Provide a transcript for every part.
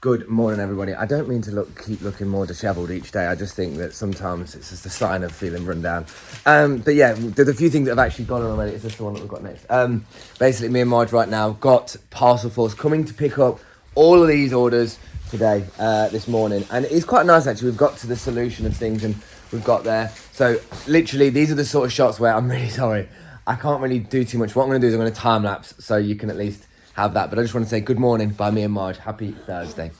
Good morning, everybody. I don't mean to keep looking more dishevelled each day. I just think that sometimes it's just a sign of feeling run down. But yeah, there's a few things that have actually gone on already. It's just the one that we've got next. Basically, me and Marge right now got Parcel Force coming to pick up all of these orders today, this morning. And it's quite nice, actually. We've got to the solution of things and we've got there. So literally, these are the sort of shots where I'm really sorry. I can't really do too much. What I'm going to do is I'm going to time lapse so you can at least have that. But I just want to say good morning by me and Marge. Happy Thursday.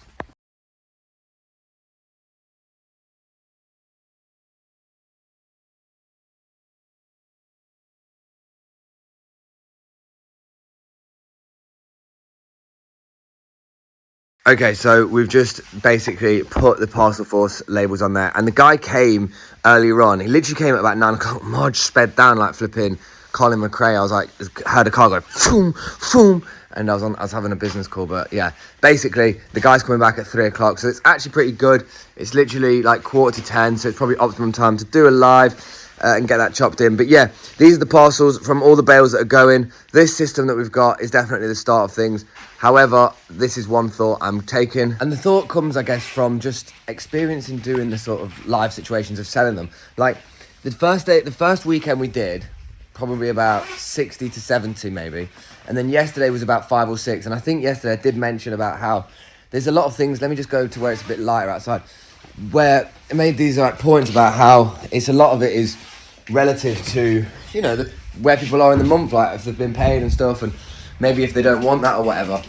Okay, so we've just basically put the Parcel Force labels on there, and the guy came earlier on. He literally came at about 9 o'clock. Marge sped down like flipping Colin McRae. I was like, heard a car go, boom, boom, and I was having a business call. But yeah, basically the guy's coming back at 3 o'clock, so it's actually pretty good. It's literally like 9:45, so it's probably optimum time to do a live. And get that chopped in. But yeah, these are the parcels from all the bales that are going. This system that we've got is definitely the start of things. However, this is one thought I'm taking. And the thought comes, I guess, from just experiencing doing the sort of live situations of selling them. Like the first weekend we did, probably about 60 to 70 maybe. And then yesterday was about 5 or 6. And I think yesterday I did mention about how there's a lot of things. Let me just go to where it's a bit lighter outside. Where I made these like points about how it's a lot of it is relative to, you know, where people are in the month, like if they've been paid and stuff, and maybe if they don't want that or whatever.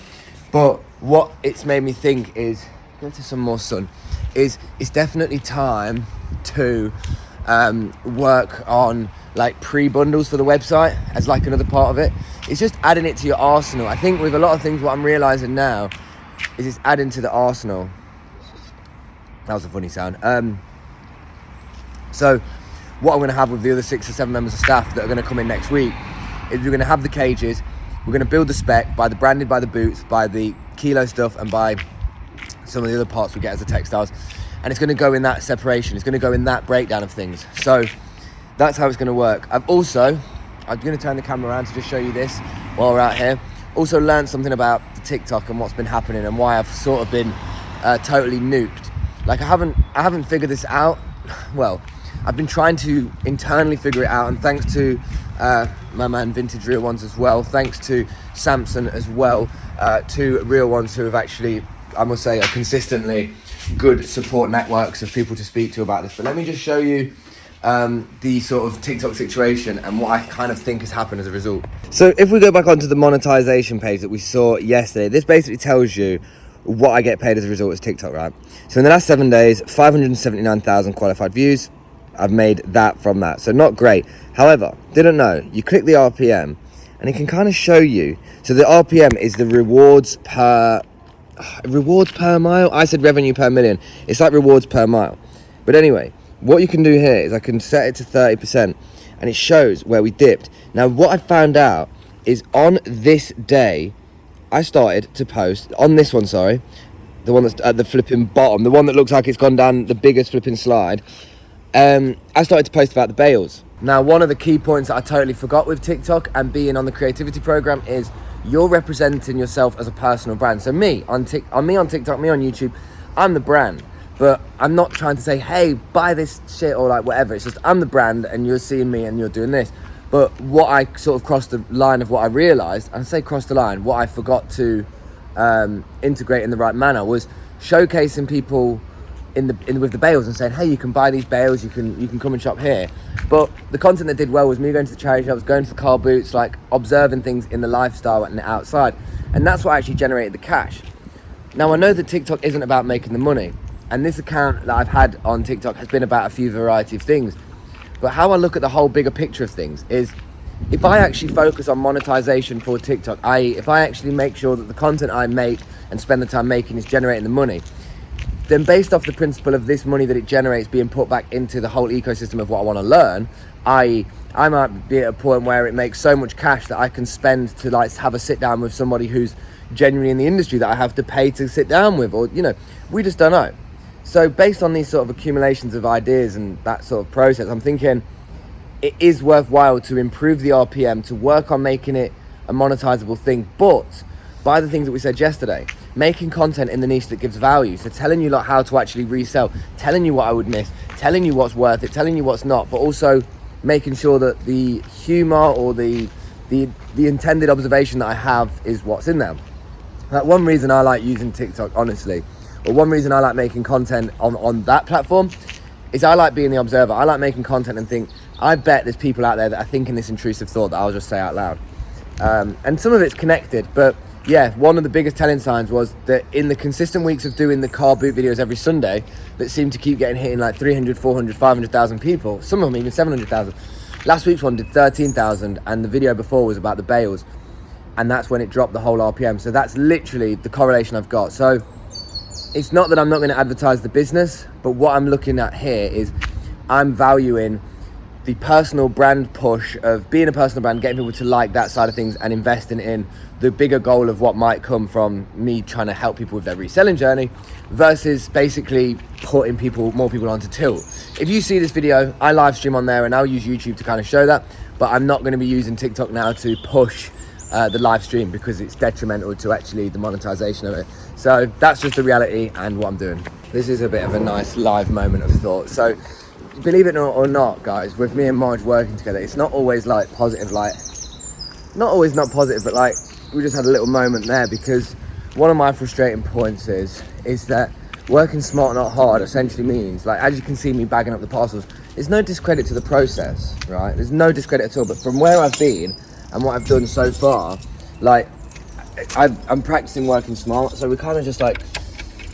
But what it's made me think is, go to some more sun, is it's definitely time to work on like pre-bundles for the website as like another part of it. It's just adding it to your arsenal. I think with a lot of things, what I'm realising now is it's adding to the arsenal. That was a funny sound. So what I'm going to have with the other 6 or 7 members of staff that are going to come in next week is we're going to have the cages, we're going to build the spec, by the branded, by the boots, by the kilo stuff, and by some of the other parts we get as the textiles. And it's going to go in that separation. It's going to go in that breakdown of things. So that's how it's going to work. I'm going to turn the camera around to just show you this while we're out here. Also learned something about the TikTok and what's been happening and why I've sort of been totally nuked. Like I haven't figured this out. Well, I've been trying to internally figure it out, and thanks to my man Vintage Real Ones as well, thanks to Samson as well, two Real Ones who have actually, I must say, are consistently good support networks of people to speak to about this. But let me just show you the sort of TikTok situation and what I kind of think has happened as a result. So if we go back onto the monetization page that we saw yesterday, this basically tells you what I get paid as a result of TikTok, right? So in the last 7 days, 579,000 qualified views. I've made that from that. So not great. However, didn't know, you click the RPM and it can kind of show you. So the RPM is the rewards per mile. I said revenue per million. It's like rewards per mile. But anyway, what you can do here is I can set it to 30% and it shows where we dipped. Now what I found out is on this day, I started to post, on this one, sorry, the one that's at the flipping bottom, the one that looks like it's gone down the biggest flipping slide, I started to post about the bales. Now, one of the key points that I totally forgot with TikTok and being on the creativity program is you're representing yourself as a personal brand. So me on TikTok, me on YouTube, I'm the brand. But I'm not trying to say, hey, buy this shit or like whatever. It's just I'm the brand and you're seeing me and you're doing this. But what I sort of crossed the line of what I realised, and say crossed the line, what I forgot to integrate in the right manner was showcasing people with the bales and saying, hey, you can buy these bales, you can come and shop here. But the content that did well was me going to the charity shops, going to the car boots, like observing things in the lifestyle and the outside. And that's what actually generated the cash. Now I know that TikTok isn't about making the money. And this account that I've had on TikTok has been about a few variety of things. But how I look at the whole bigger picture of things is if I actually focus on monetization for TikTok, i.e. if I actually make sure that the content I make and spend the time making is generating the money, then based off the principle of this money that it generates being put back into the whole ecosystem of what I want to learn, i.e. I might be at a point where it makes so much cash that I can spend to like have a sit down with somebody who's genuinely in the industry that I have to pay to sit down with, or, you know, we just don't know. So based on these sort of accumulations of ideas and that sort of process, I'm thinking it is worthwhile to improve the RPM, to work on making it a monetizable thing, but by the things that we said yesterday, making content in the niche that gives value. So telling you like how to actually resell, telling you what I would miss, telling you what's worth it, telling you what's not, but also making sure that the humor or the intended observation that I have is what's in there. Like, one reason I like using TikTok, honestly, or one reason I like making content on that platform is I like being the observer. I like making content and think, I bet there's people out there that are thinking this intrusive thought that I'll just say out loud. And some of it's connected, but yeah, one of the biggest telling signs was that in the consistent weeks of doing the car boot videos every Sunday that seemed to keep getting hitting like 300, 400, 500,000 people, some of them even 700,000. Last week's one did 13,000 and the video before was about the bales. And that's when it dropped the whole RPM. So that's literally the correlation I've got. So it's not that I'm not going to advertise the business, but what I'm looking at here is I'm valuing the personal brand push of being a personal brand, getting people to like that side of things and investing in the bigger goal of what might come from me trying to help people with their reselling journey versus basically putting more people onto Till. If you see this video, I live stream on there and I'll use YouTube to kind of show that, but I'm not going to be using TikTok now to push the live stream because it's detrimental to actually the monetization of it. So that's just the reality and what I'm doing. This is a bit of a nice live moment of thought. So believe it or not, guys, with me and Marge working together, it's not always like positive, like not always not positive, but like we just had a little moment there because one of my frustrating points is that working smart, not hard, essentially means, like, as you can see me bagging up the parcels, there's no discredit to the process, right? There's no discredit at all, but from where I've been and what I've done so far, like, I'm practicing working smart, so we kind of just like,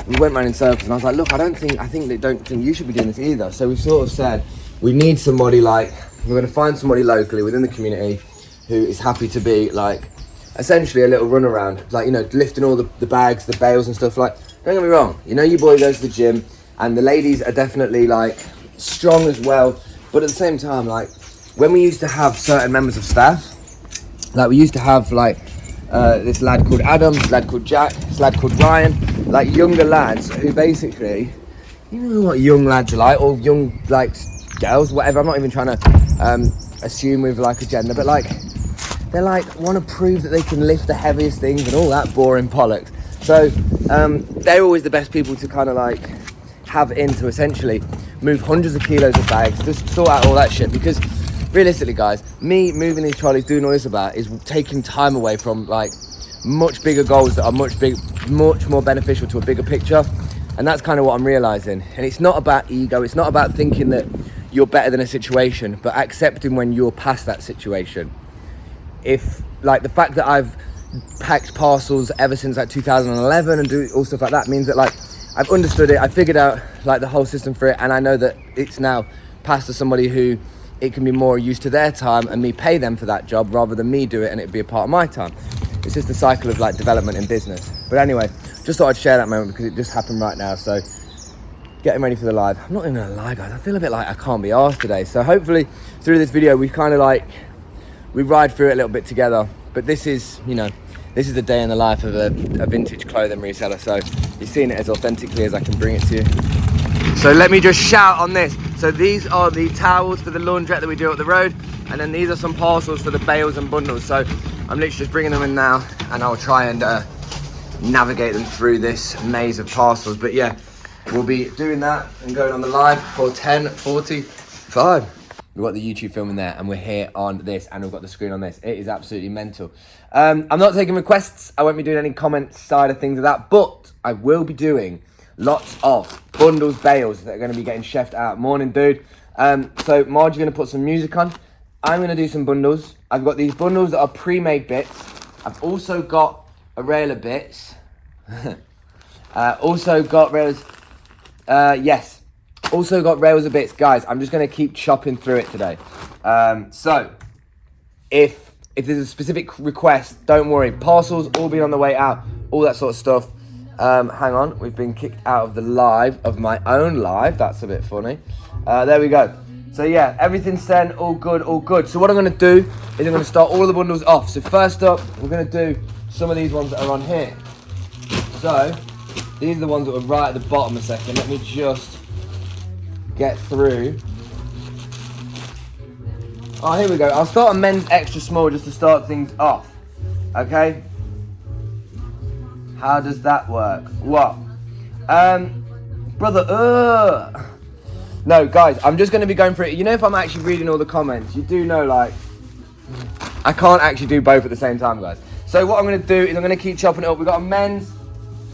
we went round in circles and I was like, look, I don't think you should be doing this either. So we sort of said, we need somebody like, we're going to find somebody locally within the community who is happy to be like, essentially a little runaround, like, you know, lifting all the bags, the bales and stuff. Like, don't get me wrong, you know, your boy goes to the gym and the ladies are definitely like strong as well. But at the same time, like, when we used to have certain members of staff, like we used to have like this lad called Adam, this lad called Jack, this lad called Ryan, like younger lads who basically, you know what young lads are like, or young like girls, whatever. I'm not even trying to assume with like a gender, but like they're like want to prove that they can lift the heaviest things and all that boring bollocks. So they're always the best people to kind of like have in to essentially move hundreds of kilos of bags, just sort out all that shit, because realistically, guys, me moving these trolleys, doing all this about is taking time away from like much bigger goals that are much more beneficial to a bigger picture. And that's kind of what I'm realizing. And it's not about ego, it's not about thinking that you're better than a situation, but accepting when you're past that situation. If like the fact that I've packed parcels ever since like 2011 and do all stuff like that means that like I've understood it, I figured out like the whole system for it, and I know that it's now passed to somebody who it can be more used to their time and me pay them for that job rather than me do it and it be a part of my time. It's just a cycle of like development in business. But anyway, just thought I'd share that moment because it just happened right now. So getting ready for the live. I'm not even gonna lie, guys, I feel a bit like I can't be arsed today. So hopefully through this video we kind of like, we ride through it a little bit together. But this is, you know, this is the day in the life of a vintage clothing reseller. So you're seeing it as authentically as I can bring it to you. So let me just shout on this. So these are the towels for the laundrette that we do up the road. And then these are some parcels for the bales and bundles. So I'm literally just bringing them in now and I'll try and navigate them through this maze of parcels. But yeah, we'll be doing that and going on the live for 10:45. We've got the YouTube film in there and we're here on this and we've got the screen on this. It is absolutely mental. I'm not taking requests. I won't be doing any comments side of things of that, but I will be doing lots of bundles, bales that are going to be getting chefed out. Morning, dude. So Marge's going to put some music on. I'm going to do some bundles. I've got these bundles that are pre-made bits. I've also got a rail of bits. Also got rails. Yes. Also got rails of bits. Guys, I'm just going to keep chopping through it today. So if there's a specific request, don't worry. Parcels all been on the way out. All that sort of stuff. Hang on, we've been kicked out of the live, of my own live. That's a bit funny. There we go. So yeah, everything's sent, all good, all good. So what I'm gonna do is I'm gonna start all of the bundles off. So first up, we're gonna do some of these ones that are on here. So these are the ones that are right at the bottom a second. Let me just get through. Oh, here we go. I'll start on men's extra small just to start things off. Okay. How does that work? What? Brother, No, guys, I'm just going to be going through it. You know, if I'm actually reading all the comments, you do know, like, I can't actually do both at the same time, guys. So what I'm going to do is I'm going to keep chopping it up. We've got a men's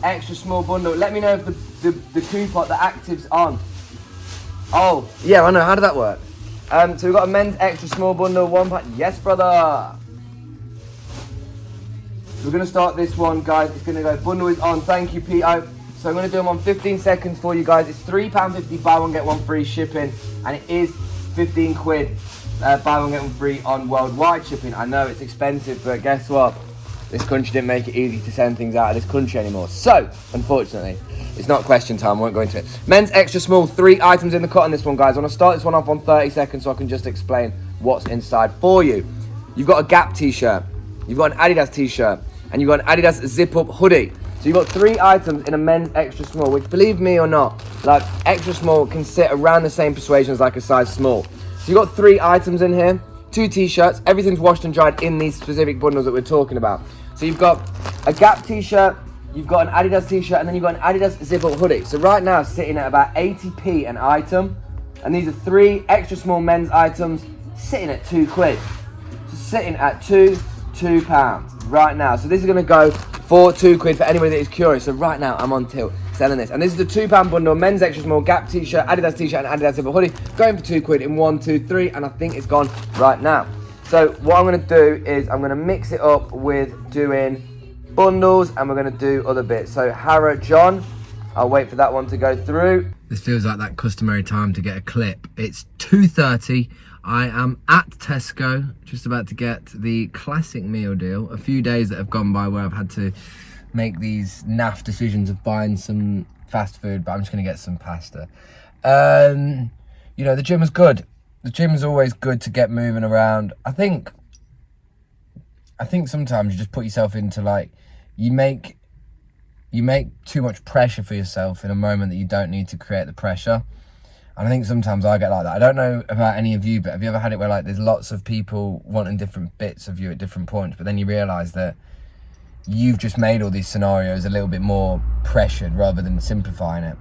extra small bundle. Let me know if the coupon, the active's on. Oh, yeah, I know. How did that work? So we've got a men's extra small bundle, £1. Yes, brother. We're going to start this one, guys. It's going to go, bundle is on. Thank you, Pete. So I'm going to do them on 15 seconds for you guys. It's £3.50, buy one, get one free shipping. And it is 15 quid, buy one, get one free on worldwide shipping. I know it's expensive, but guess what? This country didn't make it easy to send things out of this country anymore. So, unfortunately, it's not question time. I won't go into it. Men's extra small, 3 items in the cut on this one, guys. I'm going to start this one off on 30 seconds so I can just explain what's inside for you. You've got a Gap t-shirt. You've got an Adidas t-shirt. And you've got an Adidas zip-up hoodie. So you've got 3 items in a men's extra small, which, believe me or not, like, extra small can sit around the same persuasion as like a size small. So you've got 3 items in here, 2 t-shirts, everything's washed and dried in these specific bundles that we're talking about. So you've got a Gap t-shirt, you've got an Adidas t-shirt, and then you've got an Adidas zip-up hoodie. So right now, sitting at about 80p an item, and these are 3 extra small men's items sitting at £2. So sitting at £2 right now. So this is going to go for £2 for anybody that is curious. So right now I'm on tilt selling this, and this is the £2 bundle, men's extra small, Gap t-shirt, Adidas t-shirt, and Adidas zip-up hoodie, going for £2 in 1, 2, 3, and I think it's gone right now. So what I'm going to do is I'm going to mix it up with doing bundles, and we're going to do other bits. So Hara John, I'll wait for that one to go through. This feels like that customary time to get a clip. It's 2:30. I am at Tesco, just about to get the classic meal deal. A few days that have gone by where I've had to make these naff decisions of buying some fast food, but I'm just going to get some pasta. You know, the gym is good. The gym is always good to get moving around. I think sometimes you just put yourself into, like, you make too much pressure for yourself in a moment that you don't need to create the pressure. And I think sometimes I get like that. I don't know about any of you, but have you ever had it where, like, there's lots of people wanting different bits of you at different points, but then you realise that you've just made all these scenarios a little bit more pressured rather than simplifying it.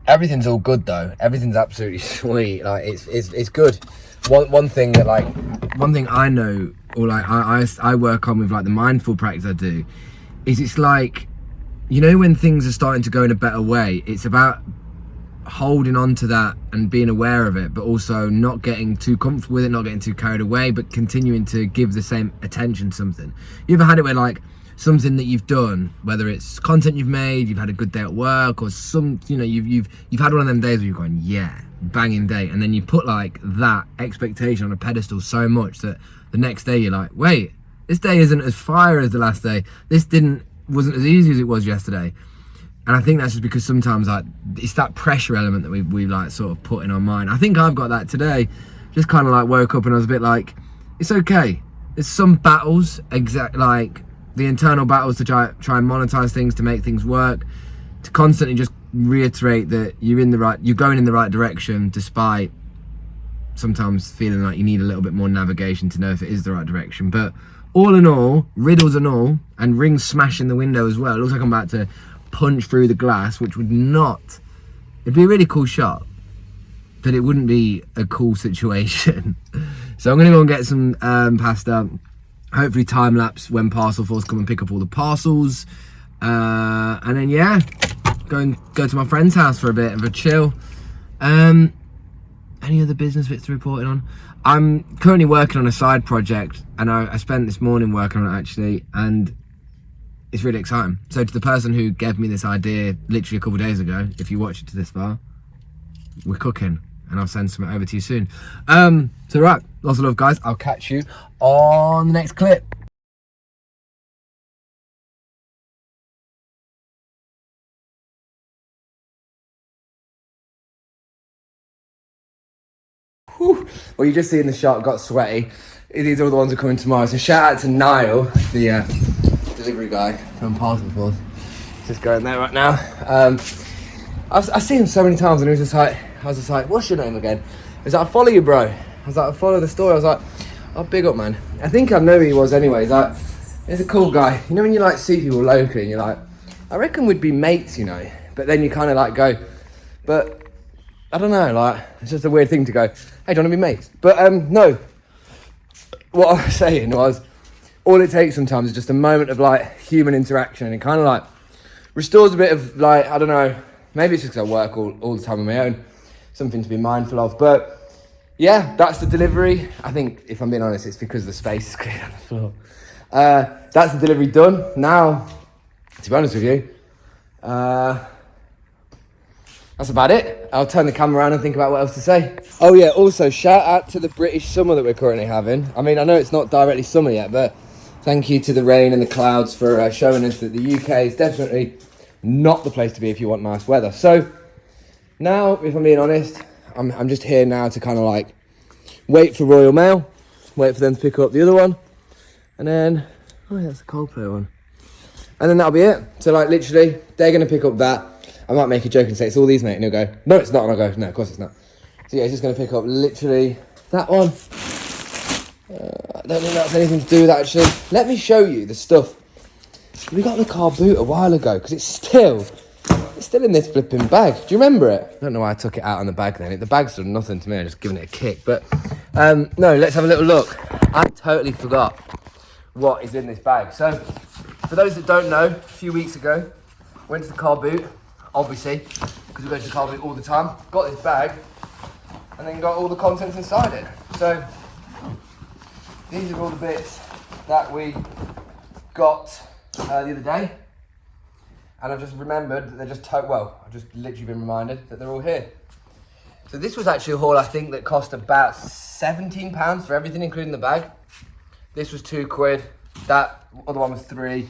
Everything's all good though. Everything's absolutely sweet. Like, it's good. One thing I know, or like I work on with, like, the mindful practice I do, is it's like, you know, when things are starting to go in a better way, it's about holding on to that and being aware of it, but also not getting too comfortable with it, not getting too carried away, but continuing to give the same attention to something. You ever had it where, like, something that you've done, whether it's content you've made, you've had a good day at work, or some, you know, you've had one of them days where you're going, yeah, banging day, and then you put, like, that expectation on a pedestal so much that the next day you're like, wait, this day isn't as fire as the last day. This wasn't as easy as it was yesterday. And I think that's just because sometimes, like, it's that pressure element that we like sort of put in our mind. I think I've got that today. Just kind of like woke up and I was a bit like, it's okay. There's some battles, like the internal battles to try and monetize things, to make things work, to constantly just reiterate that you're going in the right direction, despite sometimes feeling like you need a little bit more navigation to know if it is the right direction. But all in all, riddles and all, and rings smashing the window as well. It looks like I'm about to punch through the glass, which would not, it'd be a really cool shot, but it wouldn't be a cool situation. So I'm gonna go and get some pasta, hopefully time lapse when parcel force come and pick up all the parcels, and then yeah, go to my friend's house for a bit of a chill. Any other business bits to report on? I'm currently working on a side project, and I spent this morning working on it actually, and it's really exciting. So to the person who gave me this idea literally a couple of days ago, if you watch it to this far, we're cooking, and I'll send something over to you soon. So right, lots of love, guys. I'll catch you on the next clip. Whew. Well, you just seen the shot got sweaty. These are all the ones that are coming tomorrow. So shout out to Niall, the delivery guy from Parcel Force. Just going there right now. I've seen him so many times, and I was just like, what's your name again? He's like, I follow you, bro. I was like, I follow the story. I was like, oh, big up, man. I think I know who he was anyway. He's He's a cool guy. You know when you like see people locally and you're like, I reckon we'd be mates, you know. But then you kind of like go, but I don't know, like, it's just a weird thing to go, hey, do you want to be mates? But no, what I was saying was, all it takes sometimes is just a moment of like human interaction, and it kind of like restores a bit of like, I don't know, maybe it's just because I work all the time on my own, something to be mindful of. But yeah, that's the delivery. I think, if I'm being honest, it's because the space is cleared on the floor. That's the delivery done. Now, to be honest with you, that's about it. I'll turn the camera around and think about what else to say. Oh yeah, also shout out to the British summer that we're currently having. I mean, I know it's not directly summer yet, but thank you to the rain and the clouds for showing us that the UK is definitely not the place to be if you want nice weather. So now, if I'm being honest, I'm just here now to kind of like wait for Royal Mail, wait for them to pick up the other one, and then, oh yeah, that's the Coldplay one. And then that'll be it. So like literally, they're going to pick up that. I might make a joke and say, it's all these, mate. And he'll go, no, it's not. And I'll go, no, of course it's not. So yeah, he's just going to pick up literally that one. I don't think that's anything to do with that, actually. Let me show you the stuff. We got the car boot a while ago, because it's still in this flipping bag. Do you remember it? I don't know why I took it out on the bag then. The bag's done nothing to me. I'm just giving it a kick. But no, let's have a little look. I totally forgot what is in this bag. So for those that don't know, a few weeks ago, went to the car boot, obviously, because we go to the car boot all the time. Got this bag, and then got all the contents inside it. So these are all the bits that we got the other day. And I've just remembered that they're just, I've just literally been reminded that they're all here. So this was actually a haul, I think, that cost about £17 for everything, including the bag. This was £2. That other one was £3.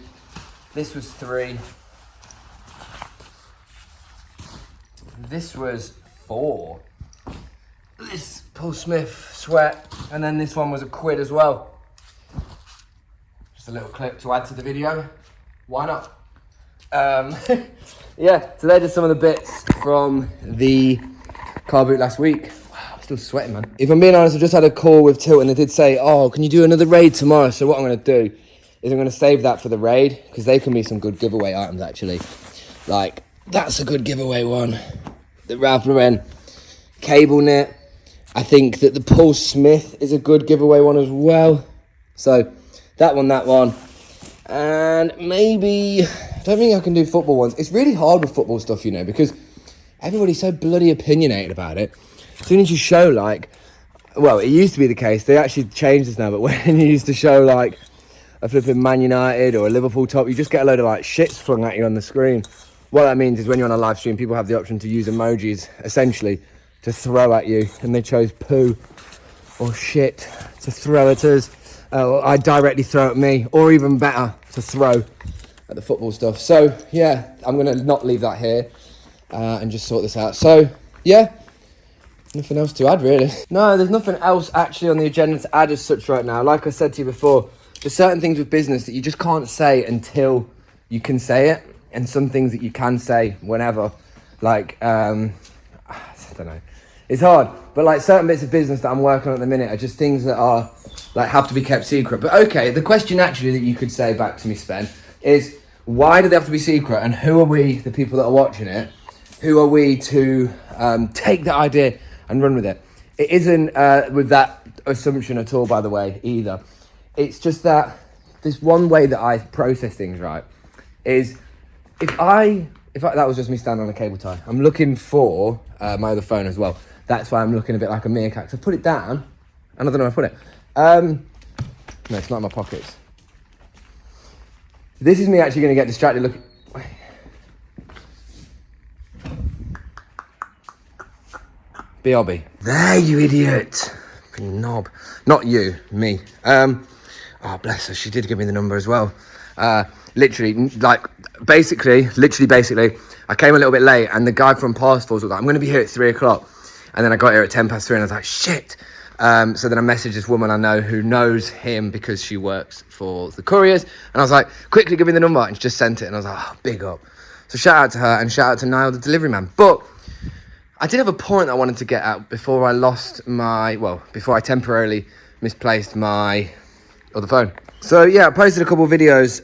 This was £3. This was £4. This Paul Smith sweat, and then this one was £1 as well. Just a little clip to add to the video. Why not? Yeah, so they're just some of the bits from the car boot last week. Wow, I'm still sweating, man. If I'm being honest, I just had a call with Tilt, and they did say, oh, can you do another raid tomorrow? So what I'm going to do is I'm going to save that for the raid, because they can be some good giveaway items, actually. Like, that's a good giveaway one. The Ralph Lauren cable knit. I think that the Paul Smith is a good giveaway one as well. So that one. And maybe, I don't think I can do football ones. It's really hard with football stuff, you know, because everybody's so bloody opinionated about it. As soon as you show like, well, it used to be the case. They actually changed this now, but when you used to show like a flipping Man United or a Liverpool top, you just get a load of like shits flung at you on the screen. What that means is when you're on a live stream, people have the option to use emojis, essentially, to throw at you. And they chose poo or shit to throw at us. I directly throw at me, or even better, to throw at the football stuff. So, yeah, I'm going to not leave that here and just sort this out. So, yeah, nothing else to add, really. No, there's nothing else actually on the agenda to add as such right now. Like I said to you before, there's certain things with business that you just can't say until you can say it. And some things that you can say whenever, like, I don't know, it's hard, but like certain bits of business that I'm working on at the minute are just things that are, like, have to be kept secret. But okay, the question actually that you could say back to me, Spen, is why do they have to be secret, and who are we, the people that are watching it, who are we to take that idea and run with it? It isn't with that assumption at all, by the way, either. It's just that this one way that I process things, right, is if I that was just me standing on a cable tie. I'm looking for my other phone as well. That's why I'm looking a bit like a meerkat. So I put it down, and I don't know where I put it. No, it's not in my pockets. This is me actually going to get distracted. Look. BRB. There, you idiot. You knob. Not you, me. Oh, bless her. She did give me the number as well. Literally, basically, I came a little bit late, and the guy from Passports was like, I'm going to be here at 3:00. And then I got here at 3:10, and I was like, shit. So then I messaged this woman I know who knows him because she works for the couriers. And I was like, quickly give me the number. And she just sent it. And I was like, oh, big up. So shout out to her, and shout out to Niall, the delivery man. But I did have a point I wanted to get at before I temporarily misplaced my other phone. So yeah, I posted a couple of videos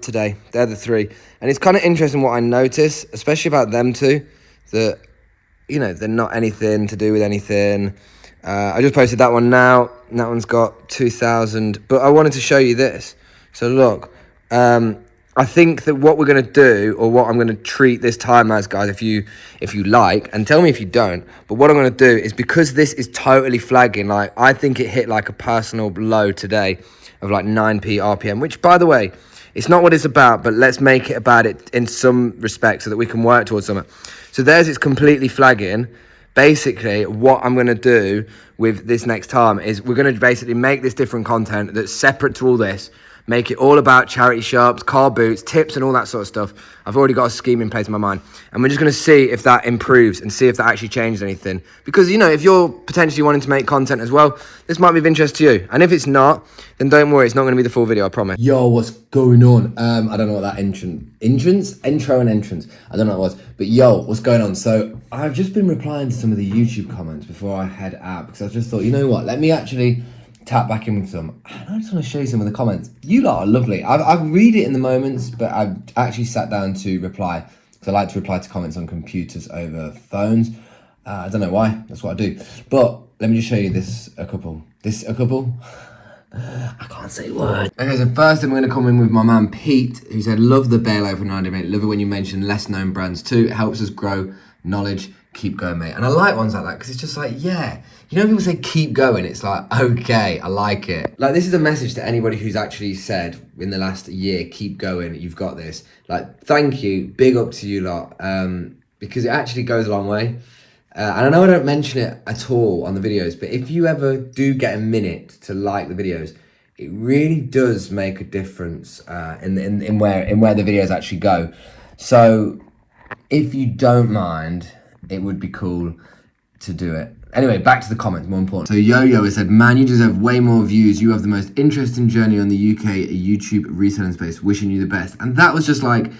today. They're the three. And it's kind of interesting what I notice, especially about them two, that, you know, they're not anything to do with anything. I just posted that one now, and that one's got 2,000. But I wanted to show you this. So look, I think that what we're going to do, or what I'm going to treat this time as, guys, if you like, and tell me if you don't, but what I'm going to do is, because this is totally flagging, like, I think it hit like a personal low today of like 9p RPM, which, by the way, it's not what it's about, but let's make it about it in some respect so that we can work towards something. So there's, it's completely flagging. Basically, what I'm going to do with this next time is we're going to basically make this different content that's separate to all this. Make it all about charity shops, car boots, tips, and all that sort of stuff. I've already got a scheme in place in my mind. And we're just going to see if that improves and see if that actually changes anything. Because, you know, if you're potentially wanting to make content as well, this might be of interest to you. And if it's not, then don't worry, it's not going to be the full video, I promise. Yo, what's going on? I don't know what that intro and entrance. I don't know what it was. But yo, what's going on? So I've just been replying to some of the YouTube comments before I head out, because I just thought, you know what, let me actually tap back in with some. And I just want to show you some of the comments. You lot are lovely. I read it in the moments, but I've actually sat down to reply, because I like to reply to comments on computers over phones. I don't know why, that's what I do. But let me just show you a couple. I can't say words. Okay, so first I'm going to come in with my man Pete, who said, love the bail open idea, mate. Love it when you mention less known brands too. It helps us grow knowledge. Keep going, mate. And I like ones like that, because it's just like, yeah. You know, people say keep going, it's like, okay, I like it. Like, this is a message to anybody who's actually said in the last year, keep going, you've got this. Like, thank you, big up to you lot, because it actually goes a long way. And I know I don't mention it at all on the videos, but if you ever do get a minute to like the videos, it really does make a difference in where the videos actually go. So if you don't mind, it would be cool to do it. Anyway, back to the comments, more important. So Yo-Yo has said, man, you deserve way more views. You have the most interesting journey on the UK YouTube reselling space. Wishing you the best. And that was just like,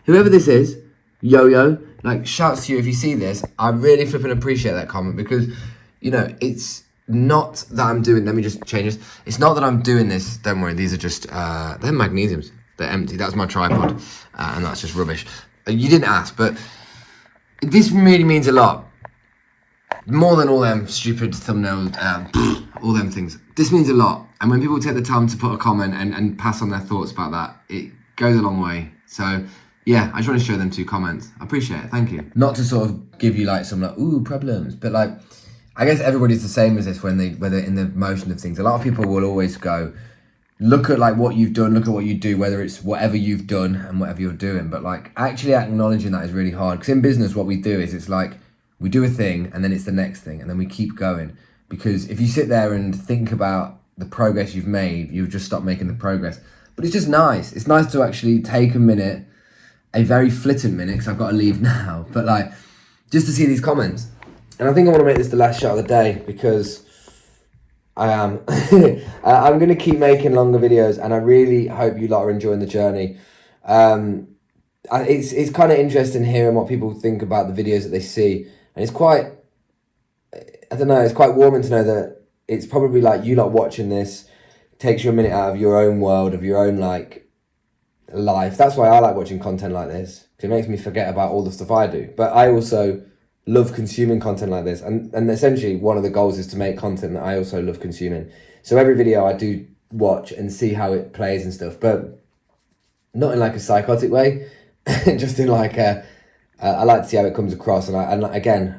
whoever this is, Yo-Yo, like, shouts to you if you see this. I really flipping appreciate that comment, because, you know, it's not that I'm doing, let me just change this. It's not that I'm doing this, don't worry, these are just, they're magnesiums. They're empty, that's my tripod, and that's just rubbish. You didn't ask, but this really means a lot. More than all them stupid thumbnails, all them things. This means a lot. And when people take the time to put a comment and pass on their thoughts about that, it goes a long way. So, yeah, I just want to show them 2 comments. I appreciate it, thank you. Not to sort of give you like some like, ooh, problems, but like, I guess everybody's the same as this whether in the motion of things. A lot of people will always go, look at like what you've done, look at what you do, whether it's whatever you've done and whatever you're doing. But like, actually acknowledging that is really hard. Because in business, what we do is, it's like, we do a thing and then it's the next thing and then we keep going. Because if you sit there and think about the progress you've made, you'll just stop making the progress. But it's just nice. It's nice to actually take a minute, a very flittant minute, because I've got to leave now, but like, just to see these comments. And I think I want to make this the last shot of the day, because I am. I'm going to keep making longer videos, and I really hope you lot are enjoying the journey. It's kind of interesting hearing what people think about the videos that they see. And it's quite, I don't know, it's quite warming to know that it's probably like you lot watching this takes you a minute out of your own world, of your own like life. That's why I like watching content like this, because it makes me forget about all the stuff I do. But I also love consuming content like this. And essentially one of the goals is to make content that I also love consuming. So every video I do watch and see how it plays and stuff, but not in like a psychotic way, just in like a, I like to see how it comes across, and I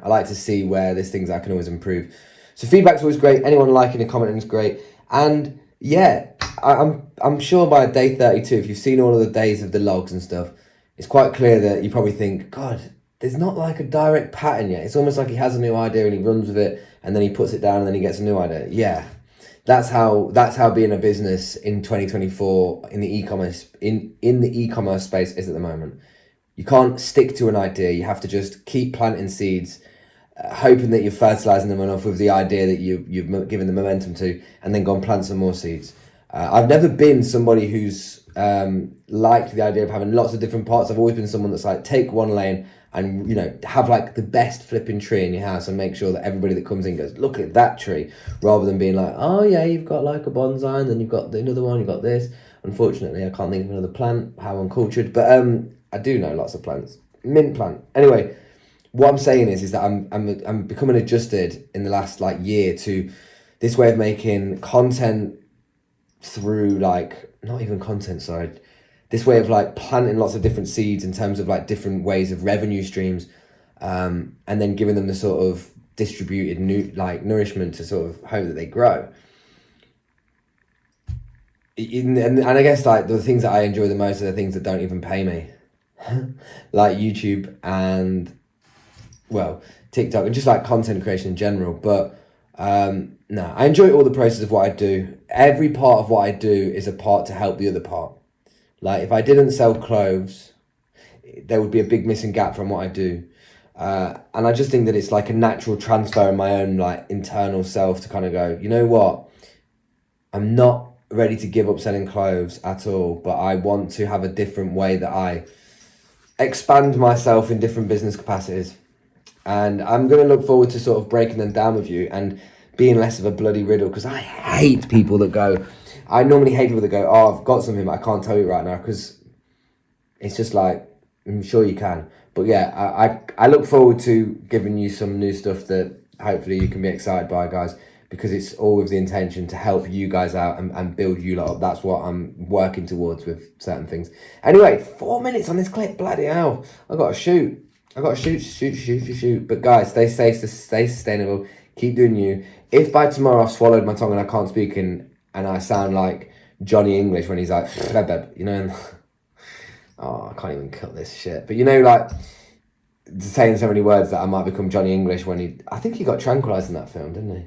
like to see where there's things I can always improve. So feedback's always great. Anyone liking and commenting is great. And yeah, I'm sure by day 32, if you've seen all of the days of the logs and stuff, it's quite clear that you probably think, God, there's not like a direct pattern yet. It's almost like he has a new idea and he runs with it, and then he puts it down and then he gets a new idea. Yeah, that's how being a business in 2024 in the e-commerce in the e-commerce space is at the moment. You can't stick to an idea. You have to just keep planting seeds, hoping that you're fertilizing them enough with the idea that you've given the momentum to, and then go and plant some more seeds. I've never been somebody who's liked the idea of having lots of different parts. I've always been someone that's like, take one lane and, you know, have like the best flipping tree in your house and make sure that everybody that comes in goes, look at that tree, rather than being like, oh yeah, you've got like a bonsai and then you've got another one, you've got this. Unfortunately, I can't think of another plant, how uncultured, but I do know lots of plants. Mint plant. Anyway, what I'm saying is that I'm becoming adjusted in the last like year to this way of making content through like, not even content, sorry, this way of like planting lots of different seeds in terms of like different ways of revenue streams, and then giving them the sort of distributed nourishment to sort of hope that they grow. And I guess like the things that I enjoy the most are the things that don't even pay me, like YouTube and, well, TikTok, and just like content creation in general. But no, I enjoy all the process of what I do. Every part of what I do is a part to help the other part. Like if I didn't sell clothes, there would be a big missing gap from what I do. And I just think that it's like a natural transfer in my own like internal self to kind of go, you know what, I'm not ready to give up selling clothes at all, but I want to have a different way that I expand myself in different business capacities. And I'm going to look forward to sort of breaking them down with you and being less of a bloody riddle, because I hate people that go, I normally hate people that go, oh, I've got something, but I can't tell you right now, because it's just like, I'm sure you can. But yeah, I look forward to giving you some new stuff that hopefully you can be excited by, guys, because it's all with the intention to help you guys out and build you lot up. That's what I'm working towards with certain things. Anyway, 4 minutes on this clip, bloody hell. I got to shoot. But guys, stay safe, stay sustainable, keep doing you. If by tomorrow I've swallowed my tongue and I can't speak and I sound like Johnny English when he's like, you know, oh, I can't even cut this shit. But you know, like, saying so many words that I might become Johnny English when I think he got tranquilised in that film, didn't he?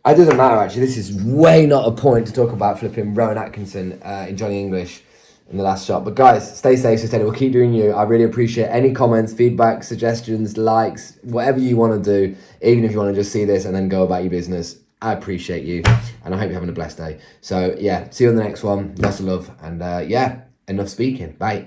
It doesn't matter, actually. This is way not a point to talk about flipping Rowan Atkinson in Johnny English in the last shot. But guys, stay safe, sustainable, keep doing you. I really appreciate any comments, feedback, suggestions, likes, whatever you want to do, even if you want to just see this and then go about your business. I appreciate you, and I hope you're having a blessed day. So yeah, see you on the next one. Lots of love, and yeah, enough speaking. Bye.